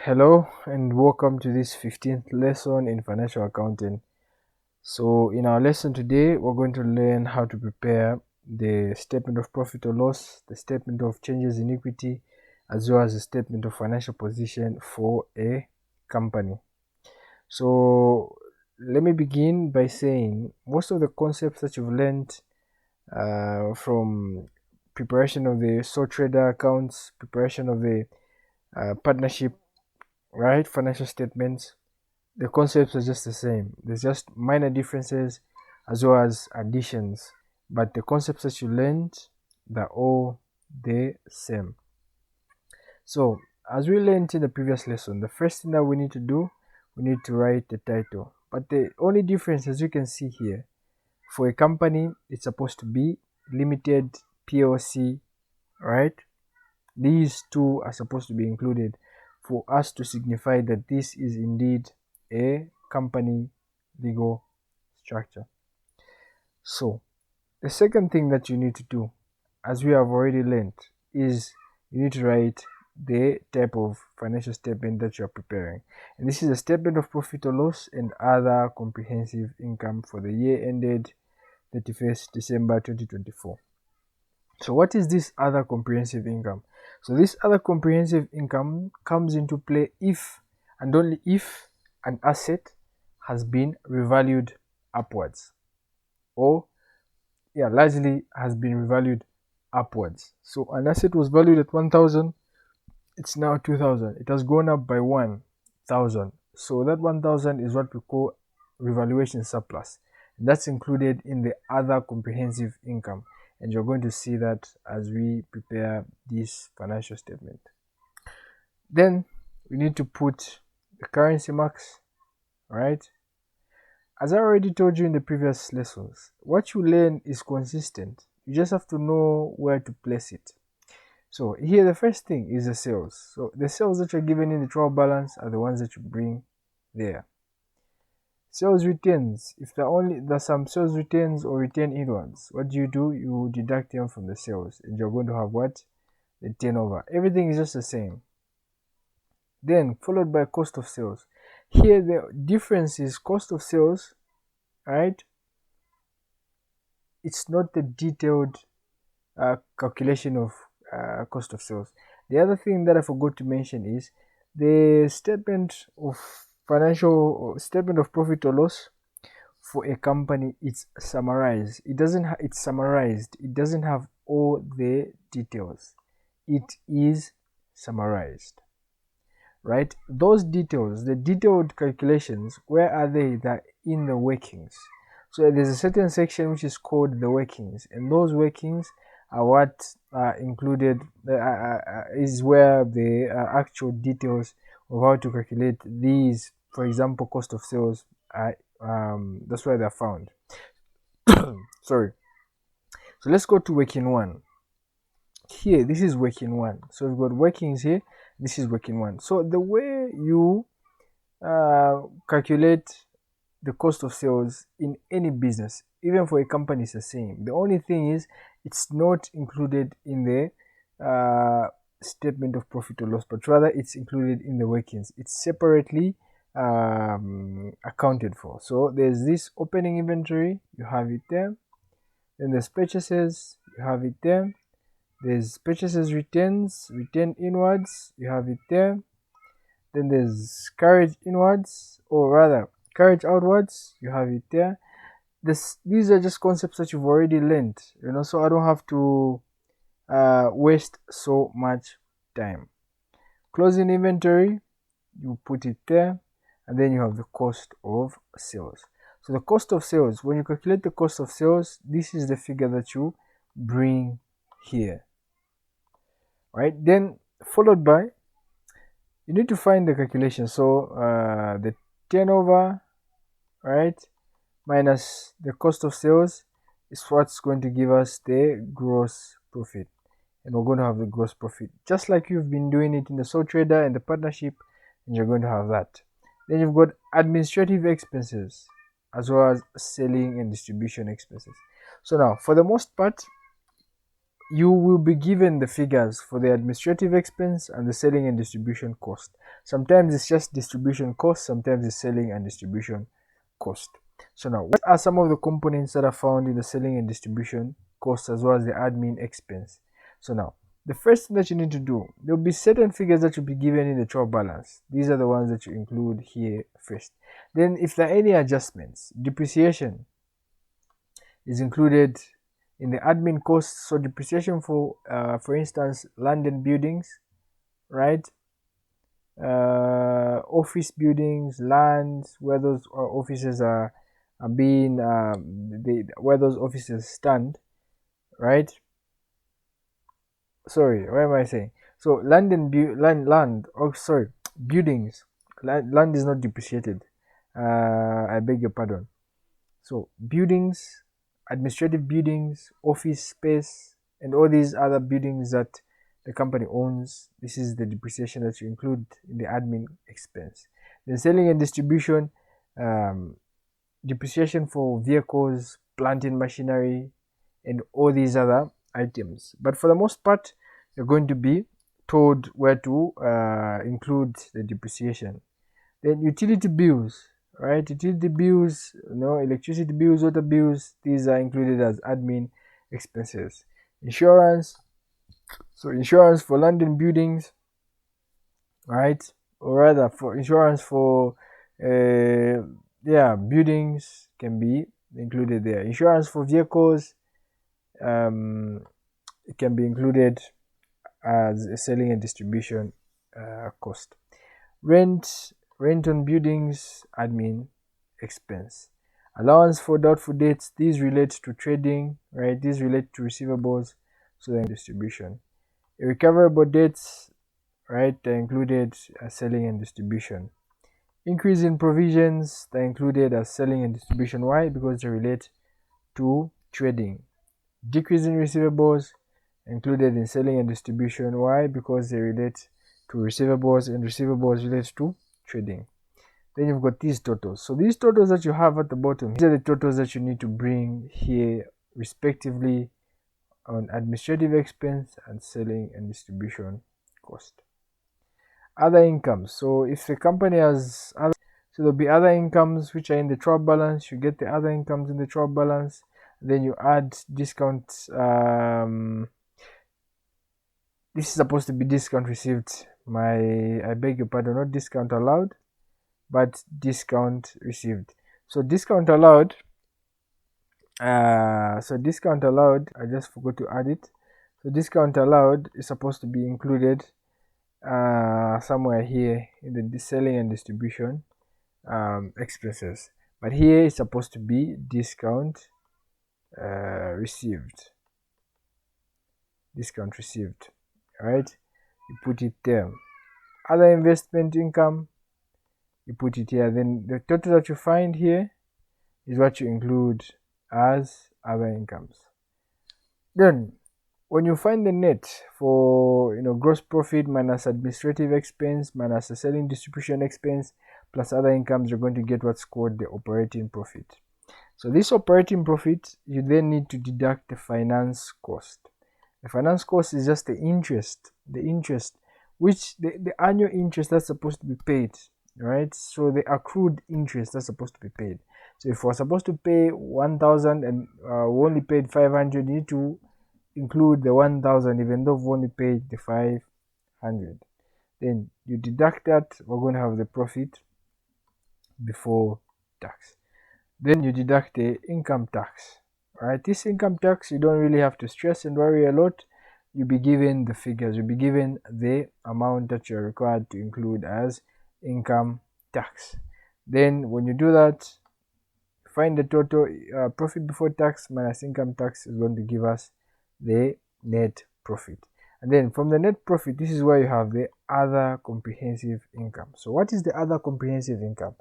Hello and welcome to this 15th lesson in financial accounting. So, in our lesson today, we're going to learn how to prepare the statement of profit or loss, the statement of changes in equity, as well as the statement of financial position for a company. So, let me begin by saying most of the concepts that you've learned from preparation of the sole trader accounts, preparation of the partnership, right, financial statements, the concepts are just the same. There's just minor differences as well as additions, but the concepts that you learned, they're all the same. So, as we learned in the previous lesson, the first thing that we need to do, we need to write the title. But the only difference, as you can see here, for a company, it's supposed to be limited, PLC, right? These two are supposed to be included for us to signify that this is indeed a company legal structure. So, the second thing that you need to do, as we have already learned, is you need to write the type of financial statement that you are preparing. And this is a statement of profit or loss and other comprehensive income for the year ended 31st December 2024. So what is this other comprehensive income? So this other comprehensive income comes into play if and only if an asset has been revalued upwards, or largely has been revalued upwards. So an asset was valued at 1,000, it's now 2,000. It has gone up by 1,000. So that 1,000 is what we call revaluation surplus. That's included in the other comprehensive income, and you're going to see that as we prepare this financial statement. Then we need to put the currency marks, right? As I already told you in the previous lessons, what you learn is consistent. You just have to know where to place it. So here the first thing is the sales. So the sales that you're given in the trial balance are the ones that you bring there. Sales returns, if there's some sales returns or return inwards, what do? You deduct them from the sales, and you're going to have what? The turnover. Everything is just the same. Then followed by cost of sales. Here the difference is cost of sales, right? It's not the detailed calculation of cost of sales. The other thing that I forgot to mention is the statement of profit or loss for a company. It's summarized. It's summarized. It doesn't have all the details. It is summarized, right? Those details, the detailed calculations, where are they? They're in the workings. So there's a certain section which is called the workings, and those workings are what are included, is where the actual details of how to calculate these, for example, cost of sales, are, that's where they're found. Sorry. So let's go to working one. Here, this is working one. So we've got workings here. This is working one. So the way you calculate the cost of sales in any business, even for a company, is the same. The only thing is it's not included in the statement of profit or loss, but rather it's included in the workings. It's separately accounted for. So there's this opening inventory, you have it there. Then there's purchases, you have it there. There's purchases returns, return inwards, you have it there. Then there's carriage inwards, or rather carriage outwards, you have it there. These are just concepts that you've already learned, so I don't have to waste so much time. Closing inventory, you put it there, and then you have the cost of sales. So the cost of sales, when you calculate the cost of sales, this is the figure that you bring here, right? Then followed by, you need to find the calculation. So the turnover, right, minus the cost of sales is what's going to give us the gross profit, and we're going to have the gross profit just like you've been doing it in the sole trader and the partnership, and you're going to have that. Then you've got administrative expenses as well as selling and distribution expenses. So now, for the most part, you will be given the figures for the administrative expense and the selling and distribution cost. Sometimes it's just distribution cost, sometimes it's selling and distribution cost. So now, what are some of the components that are found in the selling and distribution cost as well as the admin expense? So now, the first thing that you need to do, there will be certain figures that will be given in the trial balance. These are the ones that you include here first. Then if there are any adjustments, depreciation is included in the admin costs. So depreciation for instance, land and buildings, right? Office buildings, lands, where those offices are being where those offices stand, right? Sorry, what am I saying? So land and land. Oh, sorry, buildings. Land is not depreciated. I beg your pardon. So buildings, administrative buildings, office space, and all these other buildings that the company owns, this is the depreciation that you include in the admin expense. Then selling and distribution, depreciation for vehicles, plant and machinery, and all these other items. But for the most part, you're going to be told where to include the depreciation. Then utility bills, right? Utility bills, electricity bills, water bills, these are included as admin expenses. Insurance, so insurance for land and buildings, right? Or rather, for insurance for buildings can be included there. Insurance for vehicles, it can be included as a selling and distribution cost. Rent on buildings, admin expense. Allowance for doubtful debts, these relate to trading, right? These relate to receivables, so then distribution. Irrecoverable debts, right? They're included as selling and distribution. Increase in provisions, they're included as selling and distribution. Why? Because they relate to trading. Decrease in receivables, included in selling and distribution. Why? Because they relate to receivables, and receivables relate to trading. Then you've got these totals. So these totals that you have at the bottom, these are the totals that you need to bring here respectively on administrative expense and selling and distribution cost. Other incomes. So if the company has other, so there'll be other incomes which are in the trial balance. You get the other incomes in the trial balance. Then you add discounts. This is supposed to be discount received. I beg your pardon, not discount allowed, but discount received. So discount allowed. I just forgot to add it. So discount allowed is supposed to be included somewhere here in the selling and distribution expenses, but here it's supposed to be discount received. Discount received, right? You put it there. Other investment income, you put it here. Then the total that you find here is what you include as other incomes. Then when you find the net for gross profit minus administrative expense minus the selling distribution expense plus other incomes, you're going to get what's called the operating profit. So this operating profit, you then need to deduct the finance cost. The finance cost is just the interest which the annual interest that's supposed to be paid, right? So the accrued interest that's supposed to be paid. So if we're supposed to pay 1,000 and we only paid 500, you need to include the 1,000 even though we only paid the 500. Then you deduct that, we're going to have the profit before tax. Then you deduct the income tax. Alright, this income tax, you don't really have to stress and worry a lot. You'll be given the figures, you'll be given the amount that you're required to include as income tax. Then when you do that, find the total profit before tax minus income tax is going to give us the net profit. And then from the net profit, this is where you have the other comprehensive income. So what is the other comprehensive income?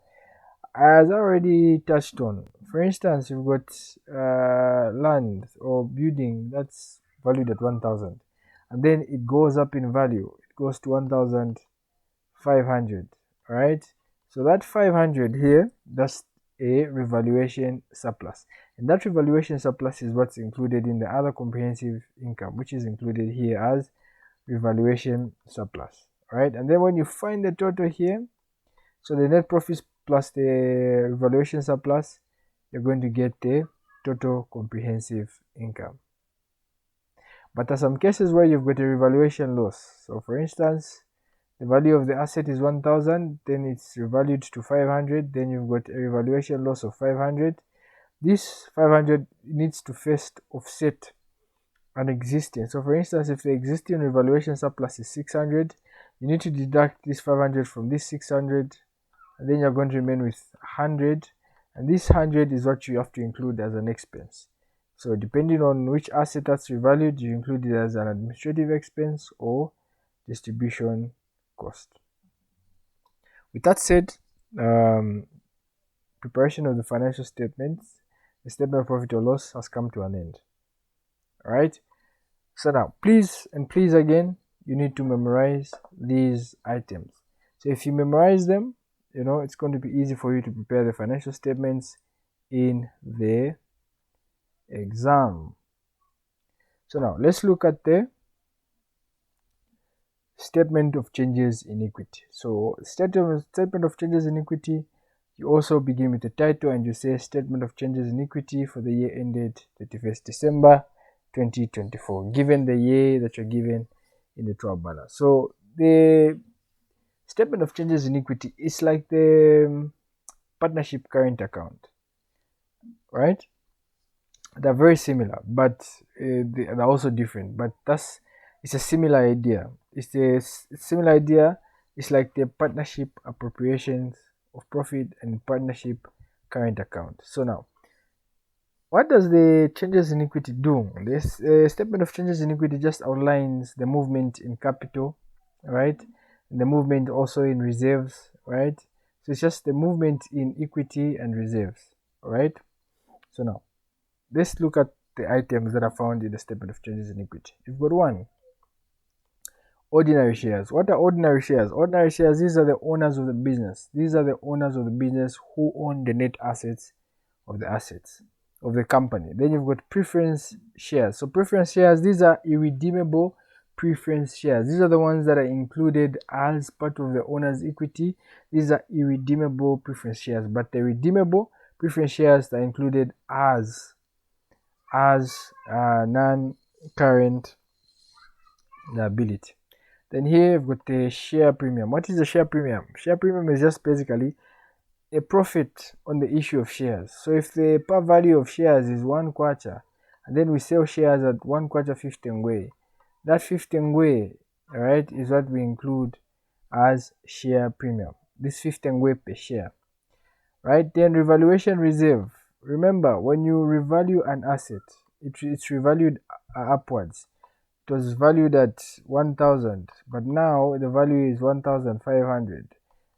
As I already touched on, for instance, you've got land or building that's valued at 1,000, and then it goes up in value. It goes to 1,500, right? So that 500 here, that's a revaluation surplus, and that revaluation surplus is what's included in the other comprehensive income, which is included here as revaluation surplus. Right, and then when you find the total here, so the net profits plus the revaluation surplus, you're going to get the total comprehensive income. But there are some cases where you've got a revaluation loss. So for instance, the value of the asset is 1000, then it's revalued to 500, then you've got a revaluation loss of 500. This 500 needs to first offset an existing. So for instance, if the existing revaluation surplus is 600, you need to deduct this 500 from this 600, and then you're going to remain with 100, and this 100 is what you have to include as an expense. So depending on which asset that's revalued, you include it as an administrative expense or distribution cost. With that said, preparation of the financial statements, the statement of profit or loss has come to an end. All right, so now please again, you need to memorize these items. So if you memorize them, it's going to be easy for you to prepare the financial statements in the exam. So now let's look at the statement of changes in equity. So statement of changes in equity, you also begin with the title and you say statement of changes in equity for the year ended 31st December 2024, given the year that you're given in the trial balance. So the statement of changes in equity is like the partnership current account, right? They're very similar, but they're also different, but it's a similar idea. It's a similar idea. It's like the partnership appropriations of profit and partnership current account. So now, what does the changes in equity do? This statement of changes in equity just outlines the movement in capital, right? And the movement also in reserves, right? So it's just the movement in equity and reserves, right? So now, let's look at the items that are found in the statement of changes in equity. You've got one, ordinary shares. What are ordinary shares? Ordinary shares, these are the owners of the business. These are the owners of the business who own the net assets of the company. Then you've got preference shares. So preference shares, these are irredeemable preference shares. These are the ones that are included as part of the owner's equity. These are irredeemable preference shares, but the redeemable preference shares are included as non-current liability. Then here you've got the share premium. What is the share premium? Share premium is just basically a profit on the issue of shares. So if the par value of shares is 1 kwacha, and then we sell shares at 1 kwacha 50 ngwe, that 50 ngwe, right, is what we include as share premium. This 50 ngwe per share, right? Then revaluation reserve. Remember, when you revalue an asset, it's revalued upwards. It was valued at 1,000, but now the value is 1,500.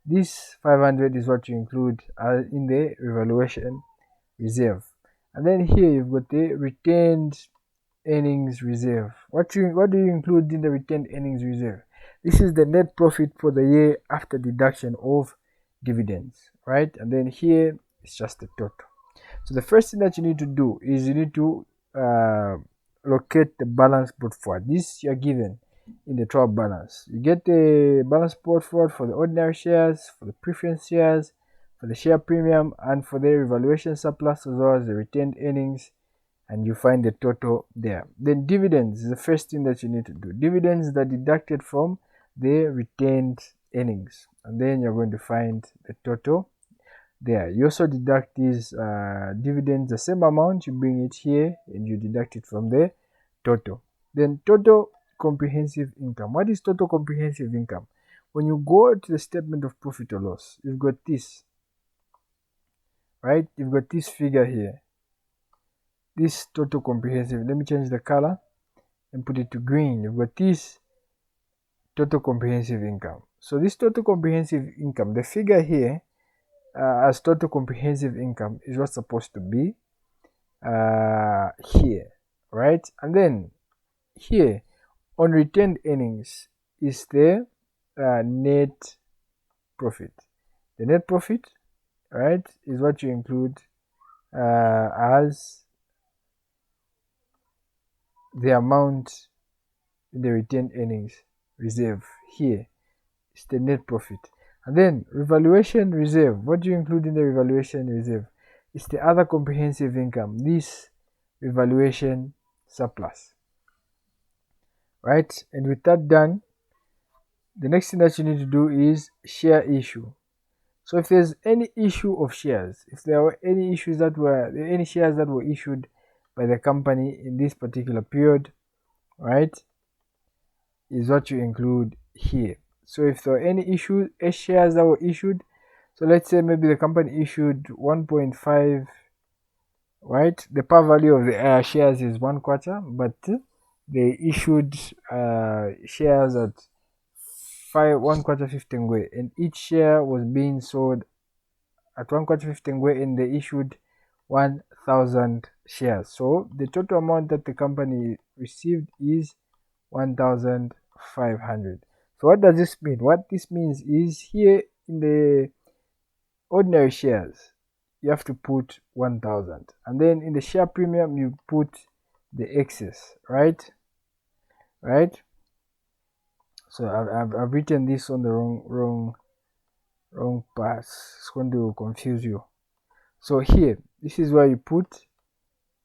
This 500 is what you include in the revaluation reserve. And then here you've got the retained earnings reserve. What do you include in the retained earnings reserve? This is the net profit for the year after deduction of dividends, right? And then here it's just the total. So the first thing that you need to do is you need to locate the balance brought forward. This you're given in the trial balance. You get the balance brought forward for the ordinary shares, for the preference shares, for the share premium, and for the revaluation surplus, as well as the retained earnings, and you find the total there. Then dividends is the first thing that you need to do. Dividends that are deducted from the retained earnings, and then you're going to find the total there. You also deduct these dividends, the same amount, you bring it here and you deduct it from the total. Then total comprehensive income. What is total comprehensive income? When you go to the statement of profit or loss, you've got this, right? You've got this figure here, this total comprehensive. Let me change the color and put it to green. You've got this total comprehensive income. So this total comprehensive income, the figure here as total comprehensive income is what's supposed to be here, right? And then here on retained earnings is the net profit. The net profit, right, is what you include as the amount in the retained earnings reserve. Here is the net profit. And then revaluation reserve, what do you include in the revaluation reserve? It's the other comprehensive income, this revaluation surplus, right? And with that done, the next thing that you need to do is share issue. So if there's any issue of shares, if there were any shares that were issued by the company in this particular period, right, is what you include here. So if there are any shares that were issued, so let's say maybe the company issued 1.5, right? The par value of the shares is 1/4, but they issued shares at 1/4 15 ngwe, and each share was being sold at 1/4 15 ngwe, and they issued 1,000 shares. So the total amount that the company received is 1,500. So what does this mean? What this means is here in the ordinary shares, you have to put 1,000, and then in the share premium you put the excess, right? So I've written this on the wrong part. It's going to confuse you. So here, this is where you put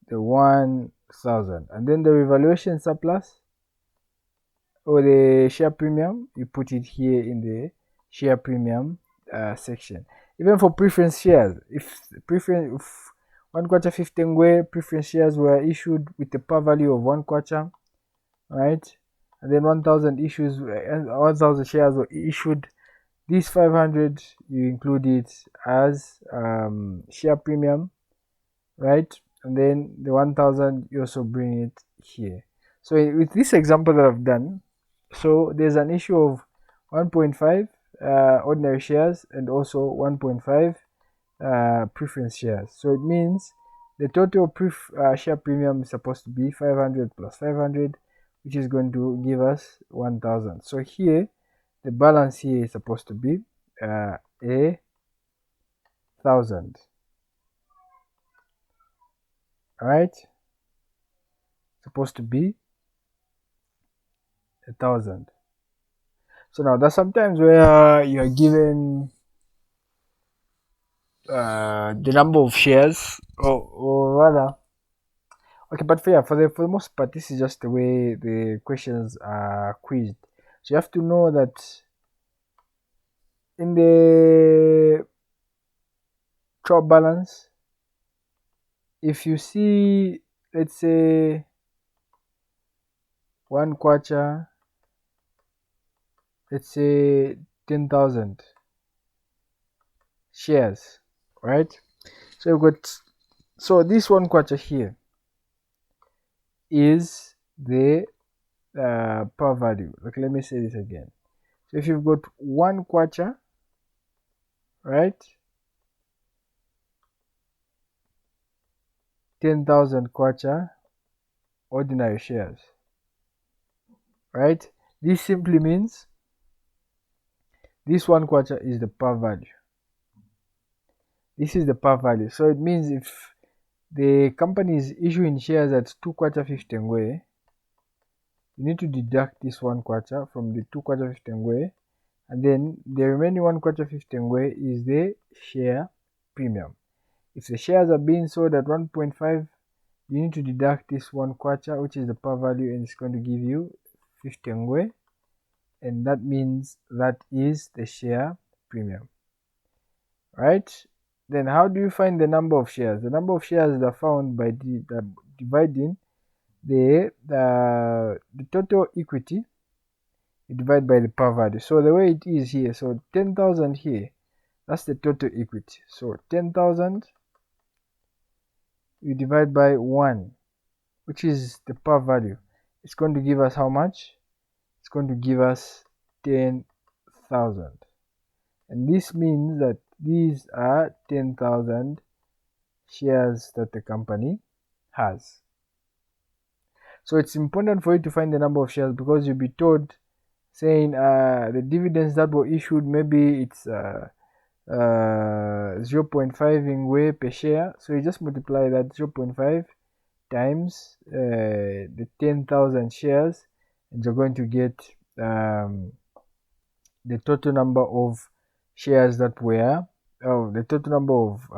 the 1,000, and then the revaluation surplus or the share premium, you put it here in the share premium section. Even for preference shares, if 1/4 15 ngwe preference shares were issued with the par value of 1/4, right, and then 1,000 shares were issued, this 500 you include it as share premium, right, and then the 1,000 you also bring it here. So with this example that I've done, so there's an issue of 1.5 ordinary shares and also 1.5 preference shares. So it means the total share premium is supposed to be 500 plus 500, which is going to give us 1,000. So here the balance here is supposed to be 1,000. Alright, supposed to be 1,000. So now there's sometimes where you're given the number of shares, or rather, okay, but for the most part, this is just the way the questions are quizzed. So you have to know that in the trial balance, if you see, let's say 1/4, let's say 10,000 shares, right? So you've got, so this 1/4 here is the par value. Okay, let me say this again. So if you've got 1/4, right, 10,000 kwacha ordinary shares, right, this simply means this 1/4 is the par value. This is the par value. So it means if the company is issuing shares at 2/4 15 ngwe, you need to deduct this 1/4 from the 2/4 15 ngwe, and then the remaining 1/4 15 ngwe is the share premium. If the shares are being sold at 1.5, you need to deduct this 1/4, which is the par value, and it's going to give you 50 ngwe, and that means that is the share premium, right? Then how do you find the number of shares? The number of shares are found by dividing the total equity, you divide by the par value. So the way it is here, so 10,000 here, that's the total equity. So 10,000 you divide by 1, which is the par value. It's going to give us how much? It's going to give us 10,000. And this means that these are 10,000 shares that the company has. So it's important for you to find the number of shares, because you'll be told saying the dividends that were issued, maybe it's 0.5 ingwe per share. So you just multiply that 0.5 times the 10,000 shares, and you're going to get the total number of shares that were, the total number of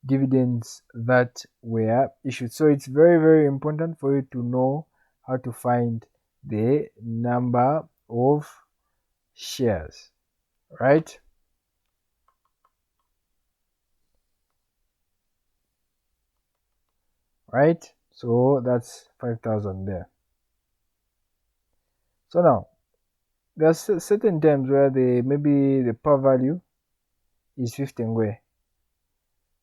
dividends that were issued. So it's very, very important for you to know how to find the number of shares, right? Right, so that's 5,000 there. So now there's certain times where maybe the par value is 15 ngwe.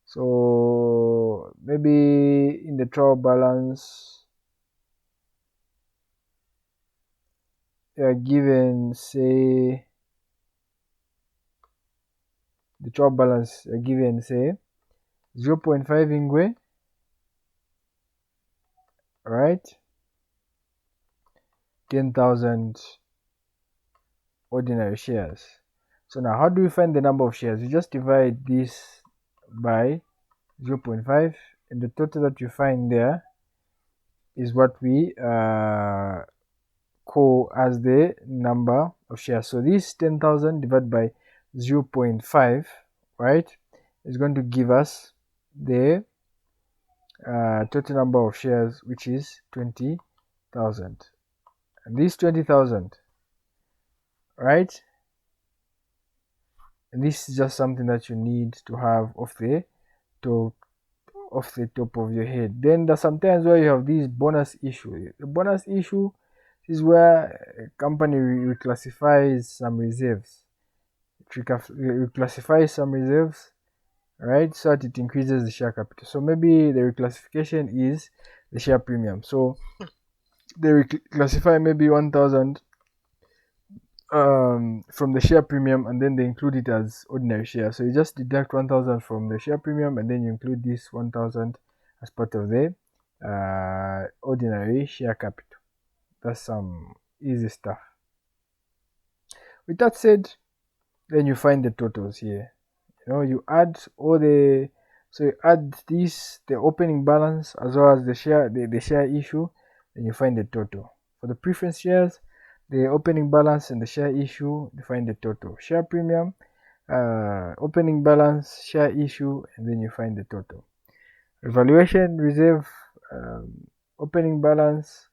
So maybe in the trial balance you are given, say, the trial balance you are given, say, 0.5 ingwe, right? 10,000 ordinary shares. So now how do we find the number of shares? You just divide this by 0.5, and the total that you find there is what we call as the number of shares. So this 10,000 divided by 0.5, right, is going to give us the total number of shares, which is 20,000. And this 20,000, right, and this is just something that you need to have off the top of your head. Then there's sometimes where you have these bonus issue. The bonus issue is where a company reclassifies some reserves. It reclassifies some reserves, right, so that it increases the share capital. So maybe the reclassification is the share premium. So they reclassify maybe 1,000 from the share premium, and then they include it as ordinary share. So you just deduct 1,000 from the share premium, and then you include this 1,000 as part of the ordinary share capital. That's some easy stuff. With that said, then you find the totals here. You add all the, so you add this, the opening balance, as well as the share issue, then you find the total. For the preference shares, the opening balance and the share issue, you find the total. Share premium, opening balance, share issue, and then you find the total. Revaluation reserve, opening balance,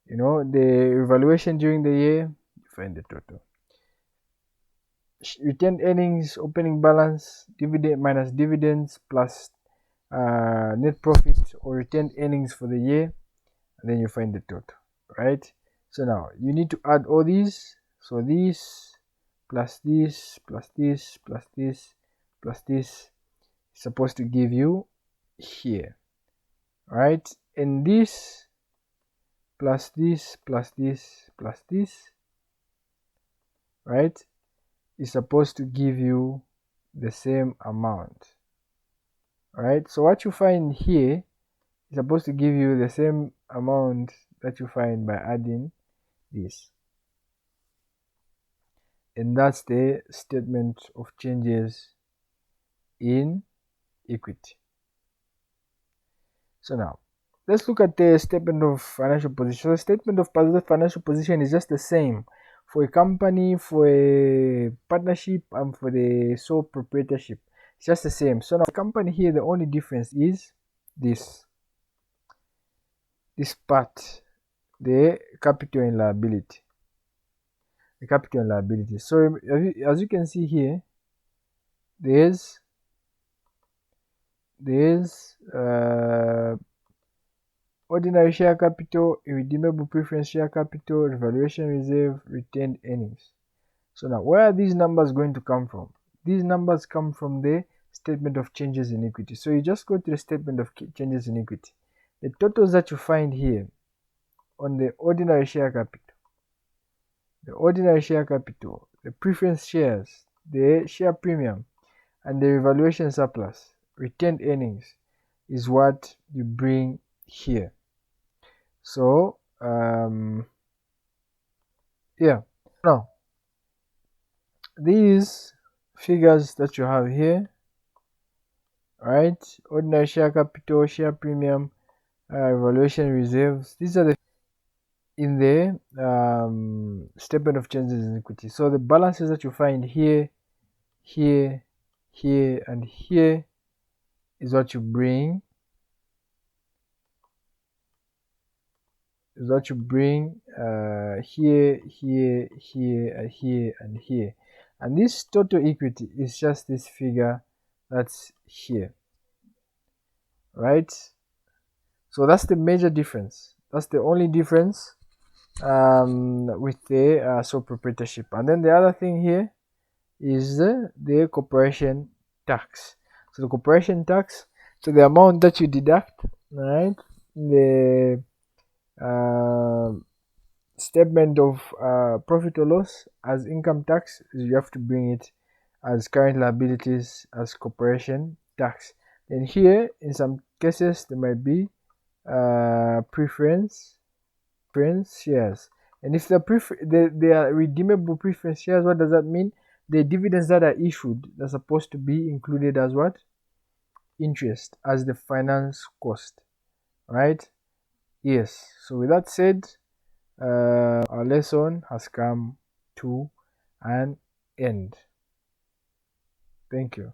the revaluation during the year, you find the total. Retained earnings, opening balance, dividend minus dividends plus net profit or retained earnings for the year, and then you find the total, right? So now you need to add all these. So this plus this plus this plus this plus this is supposed to give you here, right? And this plus this plus this plus this, right, is supposed to give you the same amount, right? So what you find here is supposed to give you the same amount that you find by adding this, and that's the statement of changes in equity. So now let's look at the statement of financial position. The statement of financial position is just the same for a company, for a partnership, and for the sole proprietorship. It's just the same. So now the company here, the only difference is this part, the capital and liability. The capital and liability. So as you can see here, there's ordinary share capital, irredeemable preference share capital, revaluation reserve, retained earnings. So now where are these numbers going to come from? These numbers come from the statement of changes in equity. So you just go to the statement of changes in equity. The totals that you find here on the ordinary share capital, the preference shares, the share premium, and the revaluation surplus, retained earnings, is what you bring here. So yeah, now these figures that you have here, right? Ordinary share capital, share premium, evaluation reserves. These are the in the statement of changes in equity. So the balances that you find here, here, here, and here is what you bring. Here, here, here, and here. And this total equity is just this figure that's here, right? So that's the major difference. That's the only difference with the sole proprietorship. And then the other thing here is the corporation tax. So the corporation tax, so the amount that you deduct, right? The statement of profit or loss as income tax, you have to bring it as current liabilities as corporation tax. Then here, in some cases, there might be preference shares. And if they are redeemable preference shares, what does that mean? The dividends that are issued are supposed to be included as what? Interest, as the finance cost, right? Yes. So with that said, our lesson has come to an end. Thank you.